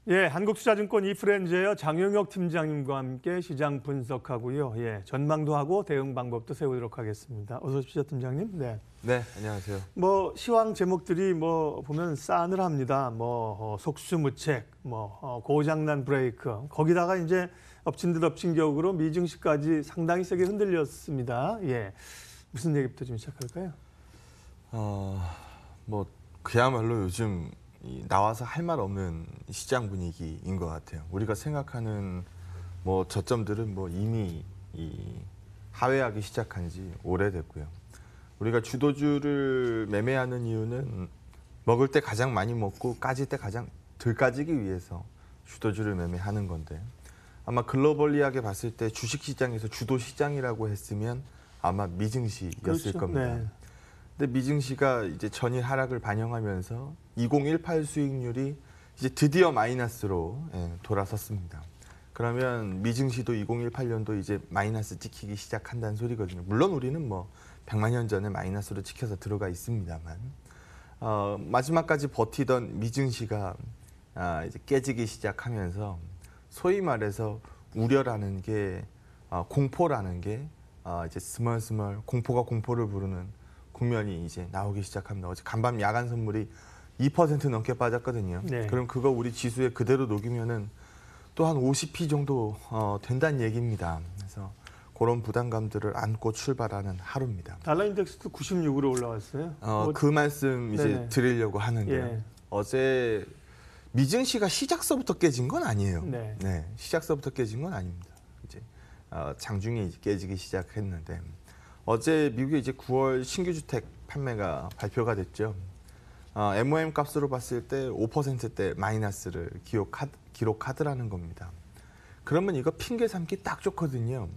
예, 한국투자증권 이프렌즈의 장영혁 팀장님과 함께 시장 분석하고요. 예, 전망도 하고 대응 방법도 세우도록 하겠습니다. 어서 오십시오, 팀장님. 네. 네, 안녕하세요. 뭐 시황 제목들이 보면 싸늘합니다. 속수무책, 고장난 브레이크. 거기다가 이제 엎친 듯 엎친 격으로 미증시까지 상당히 세게 흔들렸습니다. 예. 무슨 얘기부터 좀 시작할까요? 그야말로 요즘 나와서 할 말 없는 시장 분위기인 것 같아요. 우리가 생각하는 저점들은 이미 하회하기 시작한 지 오래됐고요. 우리가 주도주를 매매하는 이유는 먹을 때 가장 많이 먹고 까질 때 가장 덜 까지기 위해서 주도주를 매매하는 건데, 아마 글로벌리하게 봤을 때 주식시장에서 주도 시장이라고 했으면 아마 미증시였을 그렇죠. 겁니다. 네. 근데 미증시가 이제 전일 하락을 반영하면서 2018 수익률이 이제 드디어 마이너스로 돌아섰습니다. 그러면 미증시도 2018년도 이제 마이너스 찍히기 시작한다는 소리거든요. 물론 우리는 100만 년 전에 마이너스로 찍혀서 들어가 있습니다만, 마지막까지 버티던 미증시가 이제 깨지기 시작하면서 소위 말해서 우려라는 게 공포라는 게 이제 스멀스멀 공포가 공포를 부르는 국면이 이제 나오기 시작합니다. 어제 간밤 야간 선물이 2% 넘게 빠졌거든요. 네. 그럼 그거 우리 지수에 그대로 녹이면은 또 한 50p 정도 된다는 얘기입니다. 그래서 그런 부담감들을 안고 출발하는 하루입니다. 달러 인덱스도 96으로 올라왔어요. 그 말씀 이제 네네. 드리려고 하는데요. 예. 어제 미증시가 시작서부터 깨진 건 아니에요. 네. 시작서부터 깨진 건 아닙니다. 이제 장중에 이제 깨지기 시작했는데, 어제 미국의 이제 9월 신규 주택 판매가 발표가 됐죠. MOM 값으로 봤을 때 5%대 마이너스를 기록하더라는 겁니다. 그러면 이거 핑계 삼기 딱 좋거든요.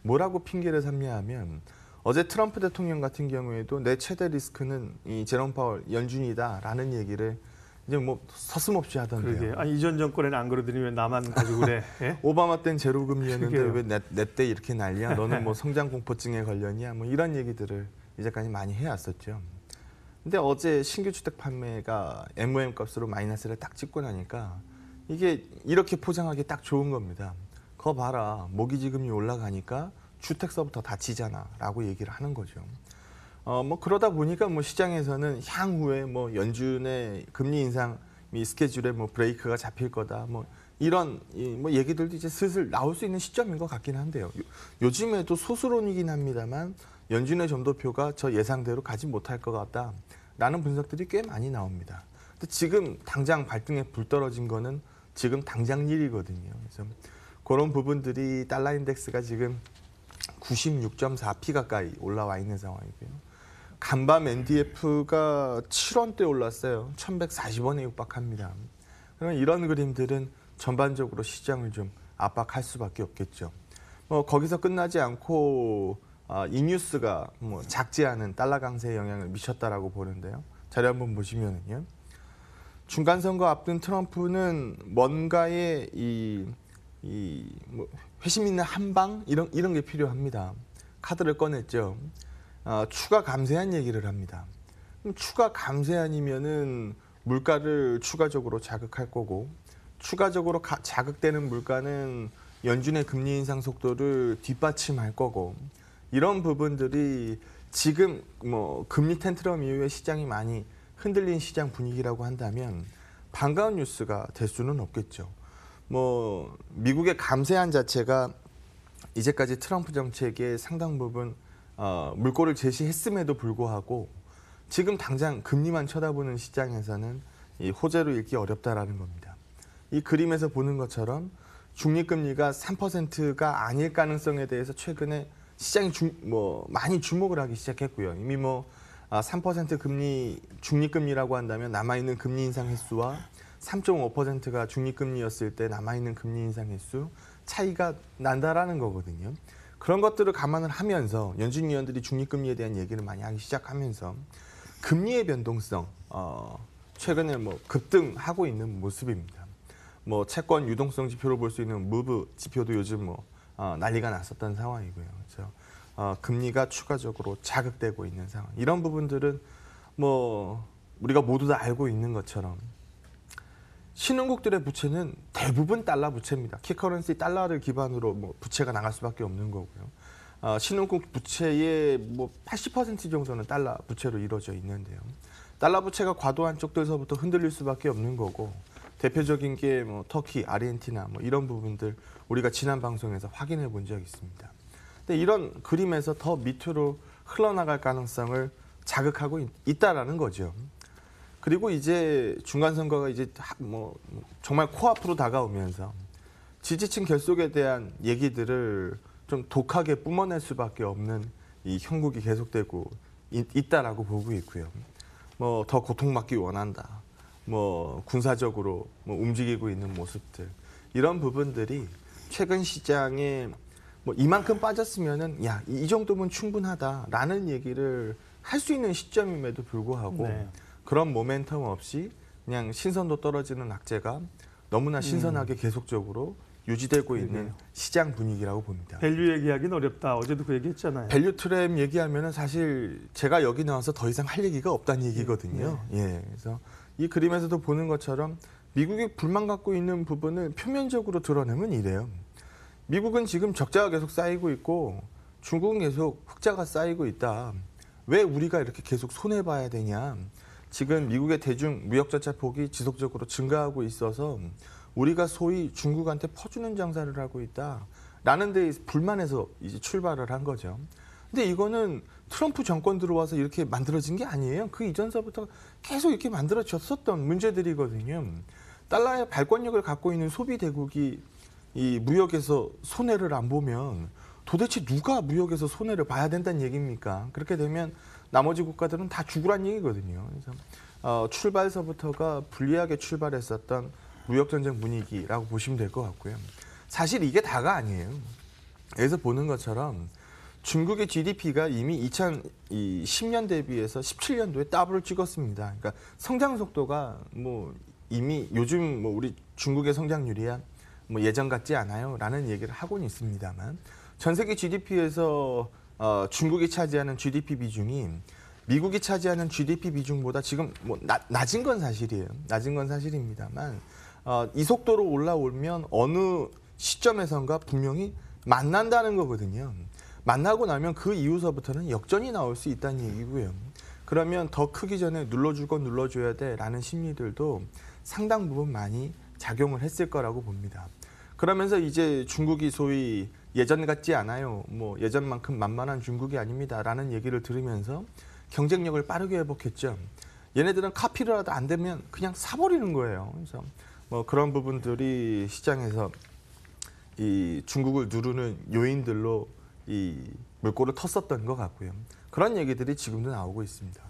뭐라고 핑계를 삼냐 하면, 어제 트럼프 대통령 같은 경우에도 내 최대 리스크는 이 제롬 파월 연준이다라는 얘기를 이제 서슴없이 하던데요. 그러게. 아니, 이전 정권에는 안 그러더니 왜 나만 가지고 그래? 예? 오바마 때는 제로 금리였는데 그러게요. 왜 내 때 이렇게 난리야? 너는 성장 공포증에 걸렸냐? 이런 얘기들을 이제까지 많이 해왔었죠. 근데 어제 신규 주택 판매가 MOM 값으로 마이너스를 딱 찍고 나니까 이게 이렇게 포장하기 딱 좋은 겁니다. 거 봐라, 모기지금이 올라가니까 주택서부터 다치잖아라고 얘기를 하는 거죠. 그러다 보니까 시장에서는 향후에 연준의 금리 인상 스케줄에 브레이크가 잡힐 거다, 이런 얘기들도 이제 슬슬 나올 수 있는 시점인 것 같긴 한데요. 요즘에도 소수론이긴 합니다만 연준의 점도표가 저 예상대로 가지 못할 것 같다라는 분석들이 꽤 많이 나옵니다. 근데 지금 당장 발등에 불 떨어진 거는 지금 당장 일이거든요. 그래서 그런 부분들이 달러 인덱스가 지금 96.4p 가까이 올라와 있는 상황이고요. 간밤 NDF가 7원대 올랐어요. 1140원에 육박합니다. 그러면 이런 그림들은 전반적으로 시장을 좀 압박할 수밖에 없겠죠. 거기서 끝나지 않고 이 뉴스가 작지 않은 달러 강세에 영향을 미쳤다라고 보는데요. 자료 한번 보시면은요. 중간선거 앞둔 트럼프는 뭔가의 회심 있는 한방 이런 게 필요합니다. 카드를 꺼냈죠. 추가 감세한 얘기를 합니다. 그럼 추가 감세한이면은 물가를 추가적으로 자극할 거고, 추가적으로 자극되는 물가는 연준의 금리 인상 속도를 뒷받침할 거고, 이런 부분들이 지금 금리 텐트럼 이후에 시장이 많이 흔들린 시장 분위기라고 한다면 반가운 뉴스가 될 수는 없겠죠. 미국의 감세안 자체가 이제까지 트럼프 정책의 상당 부분 물꼬를 제시했음에도 불구하고 지금 당장 금리만 쳐다보는 시장에서는 이 호재로 읽기 어렵다라는 겁니다. 이 그림에서 보는 것처럼 중립금리가 3%가 아닐 가능성에 대해서 최근에 시장이 많이 주목을 하기 시작했고요. 이미 3% 금리 중립금리라고 한다면 남아있는 금리 인상 횟수와 3.5%가 중립금리였을 때 남아있는 금리 인상 횟수 차이가 난다라는 거거든요. 그런 것들을 감안을 하면서 연준 위원들이 중립금리에 대한 얘기를 많이 하기 시작하면서 금리의 변동성 최근에 급등하고 있는 모습입니다. 채권 유동성 지표로 볼 수 있는 무브 지표도 요즘 난리가 났었던 상황이고요. 그래서 금리가 추가적으로 자극되고 있는 상황. 이런 부분들은 우리가 모두 다 알고 있는 것처럼 신흥국들의 부채는 대부분 달러 부채입니다. 키커런시 달러를 기반으로 뭐 부채가 나갈 수밖에 없는 거고요. 신흥국 부채의 뭐 80% 정도는 달러 부채로 이루어져 있는데요. 달러 부채가 과도한 쪽들서부터 흔들릴 수밖에 없는 거고 대표적인 게 뭐 터키, 아르헨티나 뭐 이런 부분들 우리가 지난 방송에서 확인해 본 적이 있습니다. 근데 이런 그림에서 더 밑으로 흘러나갈 가능성을 자극하고 있다라는 거죠. 그리고 이제 중간 선거가 이제 뭐 정말 코앞으로 다가오면서 지지층 결속에 대한 얘기들을 좀 독하게 뿜어낼 수밖에 없는 이 형국이 계속되고 있다라고 보고 있고요. 뭐 더 고통받기 원한다. 뭐 군사적으로 뭐 움직이고 있는 모습들 이런 부분들이 최근 시장에 뭐 이만큼 빠졌으면은 야, 이 정도면 충분하다라는 얘기를 할 수 있는 시점임에도 불구하고 네. 그런 모멘텀 없이 그냥 신선도 떨어지는 악재가 너무나 신선하게 계속적으로 유지되고 있는 그러게요. 시장 분위기라고 봅니다. 밸류 얘기하기는 어렵다. 어제도 그 얘기했잖아요. 밸류 트랩 얘기하면은 사실 제가 여기 나와서 더 이상 할 얘기가 없다는 얘기거든요. 예, 그래서 이 그림에서도 보는 것처럼 미국이 불만 갖고 있는 부분을 표면적으로 드러내면 이래요. 미국은 지금 적자가 계속 쌓이고 있고 중국은 계속 흑자가 쌓이고 있다. 왜 우리가 이렇게 계속 손해봐야 되냐. 지금 미국의 대중 무역자차 폭이 지속적으로 증가하고 있어서 우리가 소위 중국한테 퍼주는 장사를 하고 있다라는 데 불만에서 이제 출발을 한 거죠. 근데 이거는 트럼프 정권 들어와서 이렇게 만들어진 게 아니에요. 그 이전서부터 계속 이렇게 만들어졌었던 문제들이거든요. 달러의 발권력을 갖고 있는 소비 대국이 이 무역에서 손해를 안 보면 도대체 누가 무역에서 손해를 봐야 된다는 얘기입니까? 그렇게 되면 나머지 국가들은 다 죽으란 얘기거든요. 그래서 출발서부터가 불리하게 출발했었던 무역전쟁 분위기라고 보시면 될 것 같고요. 사실 이게 다가 아니에요. 여기서 보는 것처럼 중국의 GDP가 이미 2010년 대비해서 17년도에 더블을 찍었습니다. 그러니까 성장 속도가 뭐 이미 요즘 뭐 우리 중국의 성장률이야 뭐 예전 같지 않아요라는 얘기를 하고는 있습니다만 전 세계 GDP에서 중국이 차지하는 GDP 비중이 미국이 차지하는 GDP 비중보다 지금 뭐 낮은 건 사실이에요. 낮은 건 사실입니다만 이 속도로 올라오면 어느 시점에선가 분명히 만난다는 거거든요. 만나고 나면 그 이후서부터는 역전이 나올 수 있다는 얘기고요. 그러면 더 크기 전에 눌러줄 건 눌러줘야 돼라는 심리들도 상당 부분 많이 작용을 했을 거라고 봅니다. 그러면서 이제 중국이 소위 예전 같지 않아요. 뭐 예전만큼 만만한 중국이 아닙니다라는 얘기를 들으면서 경쟁력을 빠르게 회복했죠. 얘네들은 카피를 하다 안 되면 그냥 사버리는 거예요. 그래서 뭐 그런 부분들이 시장에서 이 중국을 누르는 요인들로 이 물꼬를 텄었던 것 같고요. 그런 얘기들이 지금도 나오고 있습니다.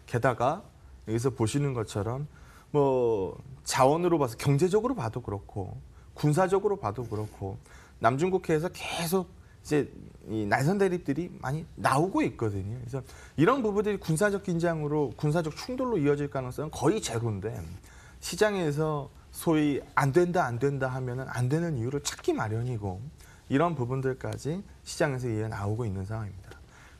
게다가 여기서 보시는 것처럼 뭐 자원으로 봐서 경제적으로 봐도 그렇고 군사적으로 봐도 그렇고 남중국해에서 계속 이제 이 날선 대립들이 많이 나오고 있거든요. 그래서 이런 부분들이 군사적 긴장으로 군사적 충돌로 이어질 가능성은 거의 제로인데 시장에서 소위 안 된다 하면은 안 되는 이유를 찾기 마련이고 이런 부분들까지 시장에서 이해 나오고 있는 상황입니다.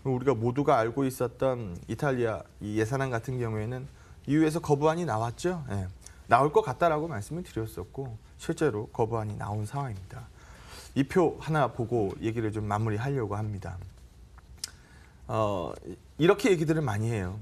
우리가 모두가 알고 있었던 이탈리아 이 예산안 같은 경우에는 EU에서 거부안이 나왔죠. 예. 나올 것 같다라고 말씀을 드렸었고 실제로 거부안이 나온 상황입니다. 이 표 하나 보고 얘기를 좀 마무리하려고 합니다. 이렇게 얘기들을 많이 해요.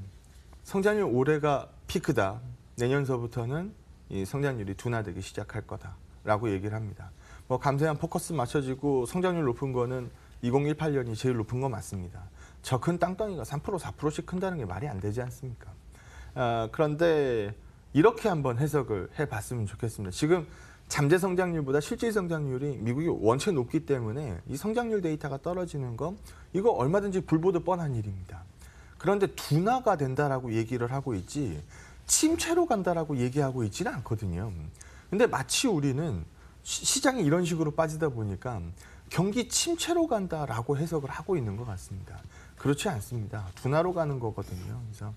성장률 올해가 피크다. 내년서부터는 이 성장률이 둔화되기 시작할 거다라고 얘기를 합니다. 뭐 감세한 포커스 맞춰지고 성장률 높은 거는 2018년이 제일 높은 거 맞습니다. 저 큰 땅덩이가 3% 4%씩 큰다는 게 말이 안 되지 않습니까? 그런데 이렇게 한번 해석을 해봤으면 좋겠습니다. 지금 잠재 성장률보다 실질 성장률이 미국이 원체 높기 때문에 이 성장률 데이터가 떨어지는 거 이거 얼마든지 불보듯 뻔한 일입니다. 그런데 둔화가 된다라고 얘기를 하고 있지 침체로 간다라고 얘기하고 있지는 않거든요. 근데 마치 우리는 시장이 이런 식으로 빠지다 보니까 경기 침체로 간다라고 해석을 하고 있는 것 같습니다. 그렇지 않습니다. 둔화로 가는 거거든요. 그래서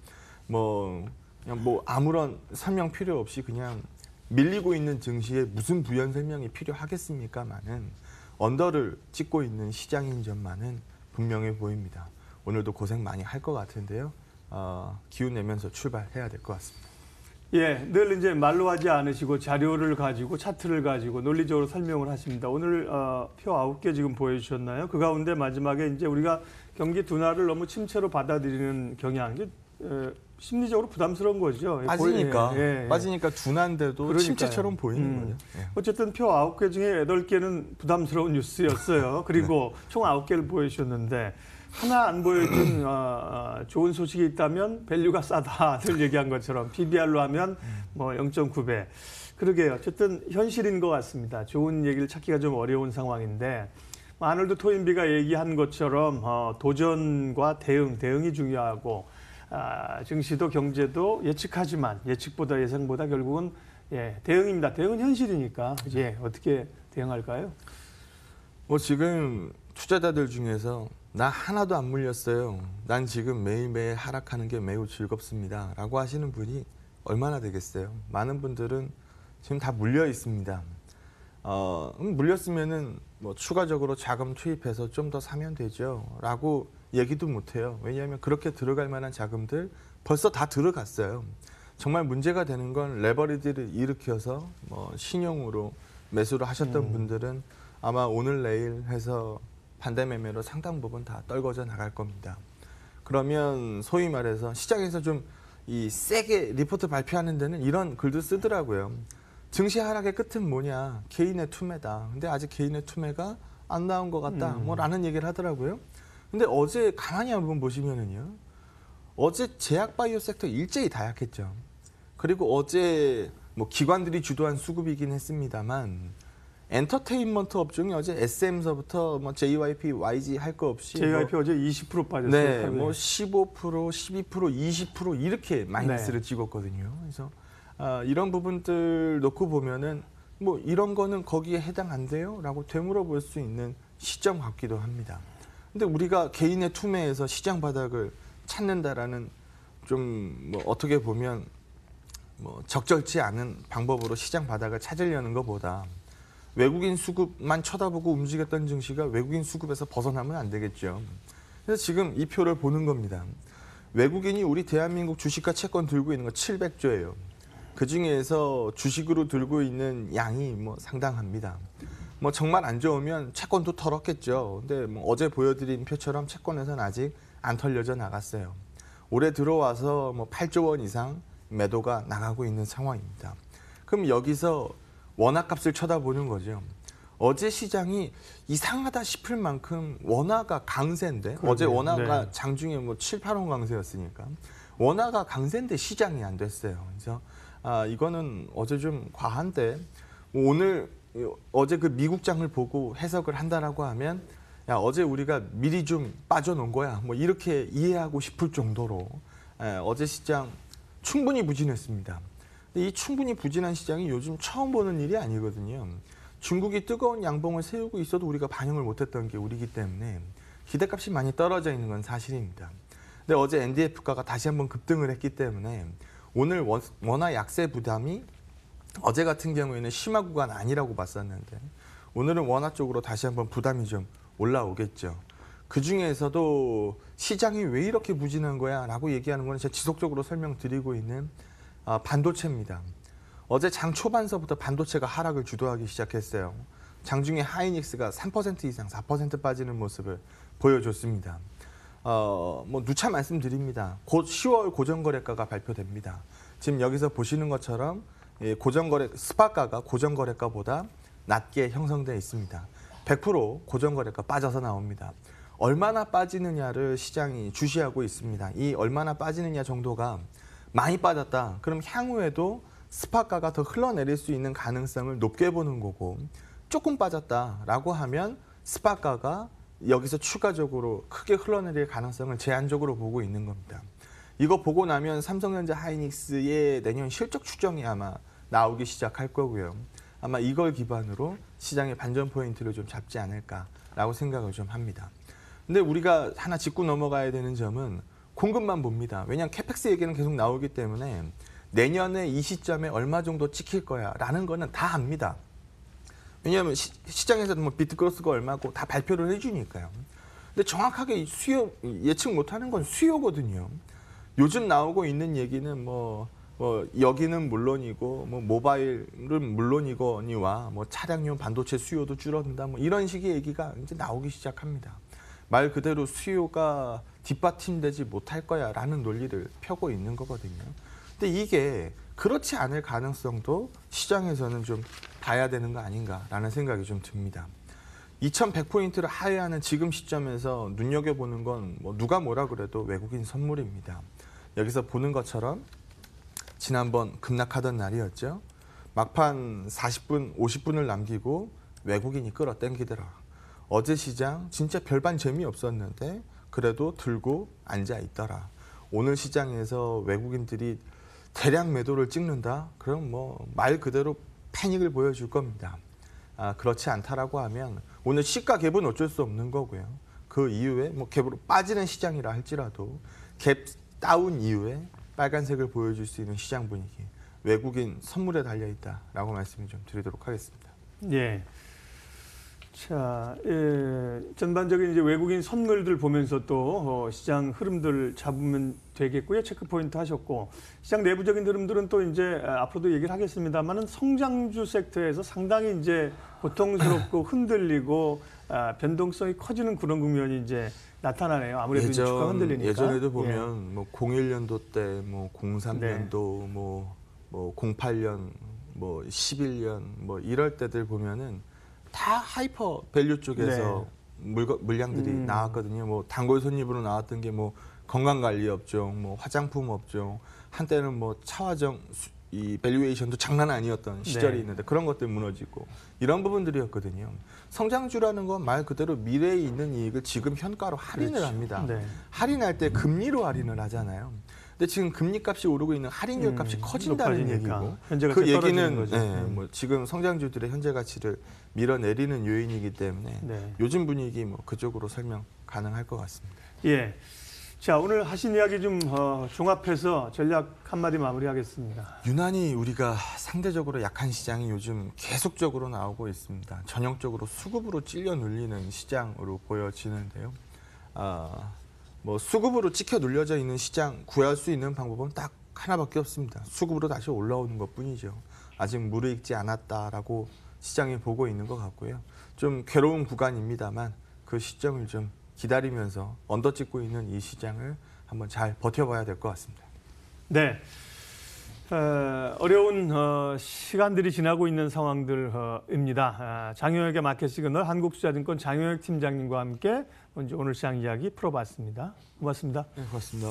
그냥 아무런 설명 필요 없이 그냥 밀리고 있는 증시에 무슨 부연 설명이 필요하겠습니까만은 언더를 찍고 있는 시장인 점만은 분명해 보입니다. 오늘도 고생 많이 할 것 같은데요. 기운 내면서 출발해야 될 것 같습니다. 예, 늘 이제 말로 하지 않으시고 자료를 가지고 차트를 가지고 논리적으로 설명을 하십니다. 오늘 표 9개 지금 보여주셨나요? 그 가운데 마지막에 이제 우리가 경기 둔화를 너무 침체로 받아들이는 경향, 이제 심리적으로 부담스러운 거죠. 빠지니까 예. 빠지니까 둔한데도 그러니까요. 침체처럼 보이는 거죠. 예. 어쨌든 표 9개 중에 8개는 부담스러운 뉴스였어요. 그리고 총 9개를 보여주셨는데 하나 안 보여준 좋은 소식이 있다면 밸류가 싸다 늘 얘기한 것처럼 PBR로 하면 뭐 0.9배. 그러게요. 어쨌든 현실인 것 같습니다. 좋은 얘기를 찾기가 좀 어려운 상황인데 아놀드 토인비가 얘기한 것처럼 도전과 대응이 중요하고 증시도 경제도 예측하지만 예측보다 예상보다 결국은 대응입니다. 대응은 현실이니까 어떻게 대응할까요? 뭐 지금 투자자들 중에서 나 하나도 안 물렸어요. 난 지금 매일매일 하락하는 게 매우 즐겁습니다. 라고 하시는 분이 얼마나 되겠어요? 많은 분들은 지금 다 물려 있습니다. 물렸으면은 뭐 추가적으로 자금 투입해서 좀 더 사면 되죠. 라고 얘기도 못 해요. 왜냐하면 그렇게 들어갈 만한 자금들 벌써 다 들어갔어요. 정말 문제가 되는 건 레버리지를 일으켜서 뭐 신용으로 매수를 하셨던 분들은 아마 오늘 내일 해서 반대 매매로 상당 부분 다 떨궈져 나갈 겁니다. 그러면 소위 말해서 시장에서 좀 이 세게 리포트 발표하는 데는 이런 글도 쓰더라고요. 증시 하락의 끝은 뭐냐? 개인의 투매다. 근데 아직 개인의 투매가 안 나온 것 같다. 라는 얘기를 하더라고요. 근데 어제 가만히 한번 보시면은요. 어제 제약바이오 섹터 일제히 다 약했죠. 그리고 어제 뭐 기관들이 주도한 수급이긴 했습니다만 엔터테인먼트 업종이 어제 SM서부터 뭐 JYP, YG 할 거 없이 JYP 어제 20% 빠졌어요. 네, 뭐 15%, 12%, 20% 이렇게 마이너스를 찍었거든요. 그래서 이런 부분들 놓고 보면은 뭐 이런 거는 거기에 해당 안 돼요라고 되물어볼 수 있는 시점 같기도 합니다. 근데 우리가 개인의 투매에서 시장 바닥을 찾는다라는 좀 뭐 어떻게 보면 뭐 적절치 않은 방법으로 시장 바닥을 찾으려는 것보다 외국인 수급만 쳐다보고 움직였던 증시가 외국인 수급에서 벗어나면 안 되겠죠. 그래서 지금 이 표를 보는 겁니다. 외국인이 우리 대한민국 주식과 채권 들고 있는 거 700조예요. 그 중에서 주식으로 들고 있는 양이 뭐 상당합니다. 뭐 정말 안 좋으면 채권도 털었겠죠. 근데 뭐 어제 보여드린 표처럼 채권에서는 아직 안 털려져 나갔어요. 올해 들어와서 뭐 8조 원 이상 매도가 나가고 있는 상황입니다. 그럼 여기서 원화값을 쳐다보는 거죠. 어제 시장이 이상하다 싶을 만큼 원화가 강세인데 그러게요. 어제 원화가 네. 장중에 뭐 7, 8원 강세였으니까 원화가 강세인데 시장이 안 됐어요. 그래서 이거는 어제 좀 과한데 오늘 어제 그 미국장을 보고 해석을 한다라고 하면 야 어제 우리가 미리 좀 빠져놓은 거야. 뭐 이렇게 이해하고 싶을 정도로 어제 시장 충분히 부진했습니다. 근데 이 충분히 부진한 시장이 요즘 처음 보는 일이 아니거든요. 중국이 뜨거운 양봉을 세우고 있어도 우리가 반영을 못했던 게 우리기 때문에 기대값이 많이 떨어져 있는 건 사실입니다. 근데 어제 NDF가가 다시 한번 급등을 했기 때문에 오늘 원화 약세 부담이 어제 같은 경우에는 심화 구간 아니라고 봤었는데 오늘은 원화 쪽으로 다시 한번 부담이 좀 올라오겠죠. 그중에서도 시장이 왜 이렇게 부진한 거야 라고 얘기하는 건 제가 지속적으로 설명드리고 있는 반도체입니다. 어제 장 초반서부터 반도체가 하락을 주도하기 시작했어요. 장중에 하이닉스가 3% 이상 4% 빠지는 모습을 보여줬습니다. 뭐 누차 말씀드립니다. 곧 10월 고정거래가가 발표됩니다. 지금 여기서 보시는 것처럼 고정거래 스팟가가 고정거래가보다 낮게 형성되어 있습니다. 100% 고정거래가 빠져서 나옵니다. 얼마나 빠지느냐를 시장이 주시하고 있습니다. 이 얼마나 빠지느냐 정도가 많이 빠졌다. 그럼 향후에도 스팟가가 더 흘러내릴 수 있는 가능성을 높게 보는 거고 조금 빠졌다라고 하면 스팟가가 여기서 추가적으로 크게 흘러내릴 가능성을 제한적으로 보고 있는 겁니다. 이거 보고 나면 삼성전자 하이닉스의 내년 실적 추정이 아마 나오기 시작할 거고요. 아마 이걸 기반으로 시장의 반전 포인트를 좀 잡지 않을까라고 생각을 좀 합니다. 근데 우리가 하나 짚고 넘어가야 되는 점은 공급만 봅니다. 왜냐하면 캐펙스 얘기는 계속 나오기 때문에 내년에 이 시점에 얼마 정도 찍힐 거야 라는 거는 다 압니다. 왜냐하면 시장에서 뭐 비트크로스가 얼마고 다 발표를 해주니까요. 근데 정확하게 수요 예측 못하는 건 수요거든요. 요즘 나오고 있는 얘기는 뭐 여기는 물론이고 뭐 모바일은 물론이거니와 뭐 차량용 반도체 수요도 줄어든다. 뭐 이런 식의 얘기가 이제 나오기 시작합니다. 말 그대로 수요가 뒷받침되지 못할 거야라는 논리를 펴고 있는 거거든요. 근데 이게 그렇지 않을 가능성도 시장에서는 좀 봐야 되는 거 아닌가라는 생각이 좀 듭니다. 2100포인트를 하회하는 지금 시점에서 눈여겨보는 건 뭐 누가 뭐라 그래도 외국인 선물입니다. 여기서 보는 것처럼 지난번 급락하던 날이었죠. 막판 40분, 50분을 남기고 외국인이 끌어당기더라. 어제 시장 진짜 별반 재미없었는데 그래도 들고 앉아 있더라. 오늘 시장에서 외국인들이 대량 매도를 찍는다? 그럼 뭐 말 그대로 패닉을 보여줄 겁니다. 그렇지 않다라고 하면 오늘 시가 갭은 어쩔 수 없는 거고요. 그 이후에 뭐 갭으로 빠지는 시장이라 할지라도 갭 다운 이후에 빨간색을 보여줄 수 있는 시장 분위기, 외국인 선물에 달려있다라고 말씀을 좀 드리도록 하겠습니다. 예. 자, 전반적인 이제 외국인 선물들 보면서 또 시장 흐름들 잡으면 되겠고요. 체크 포인트 하셨고, 시장 내부적인 흐름들은 또 이제 앞으로도 얘기를 하겠습니다만은 성장주 섹터에서 상당히 이제 고통스럽고 흔들리고 변동성이 커지는 그런 국면이 이제 나타나네요. 아무래도 주가 흔들리니까. 예전에도 보면 뭐 01년도 때, 뭐 03년도, 뭐 08년, 뭐 11년, 뭐 이럴 때들 보면은 다 하이퍼 밸류 쪽에서 물량들이 나왔거든요. 뭐 단골 손님으로 나왔던 게 뭐 건강관리 업종, 뭐 화장품 업종, 한때는 뭐 차화정 이 밸류에이션도 장난 아니었던 시절이 있는데 그런 것들 무너지고 이런 부분들이었거든요. 성장주라는 건 말 그대로 미래에 있는 이익을 지금 현가로 할인을 합니다. 할인할 때 금리로 할인을 하잖아요. 근데 지금 금리값이 오르고 있는 할인율 값이 커진다는 얘기고 그 얘기는 뭐 지금 성장주들의 현재 가치를 밀어내리는 요인이기 때문에 요즘 분위기 뭐 그쪽으로 설명 가능할 것 같습니다. 예. 자, 오늘 하신 이야기 좀 종합해서 전략 한마디 마무리하겠습니다. 유난히 우리가 상대적으로 약한 시장이 요즘 계속적으로 나오고 있습니다. 전형적으로 수급으로 찔려 눌리는 시장으로 보여지는데요. 뭐 수급으로 찍혀 눌려져 있는 시장 구할 수 있는 방법은 딱 하나밖에 없습니다. 수급으로 다시 올라오는 것뿐이죠. 아직 무르익지 않았다라고 시장이 보고 있는 것 같고요. 좀 괴로운 구간입니다만 그 시점을 좀 기다리면서 언더찍고 있는 이 시장을 한번 잘 버텨봐야 될 것 같습니다. 네. 어려운 시간들이 지나고 있는 상황들입니다. 장영혁의 마켓 시그널 한국투자증권 장영혁 팀장님과 함께 먼저 오늘 시장 이야기 풀어봤습니다. 고맙습니다. 네, 고맙습니다.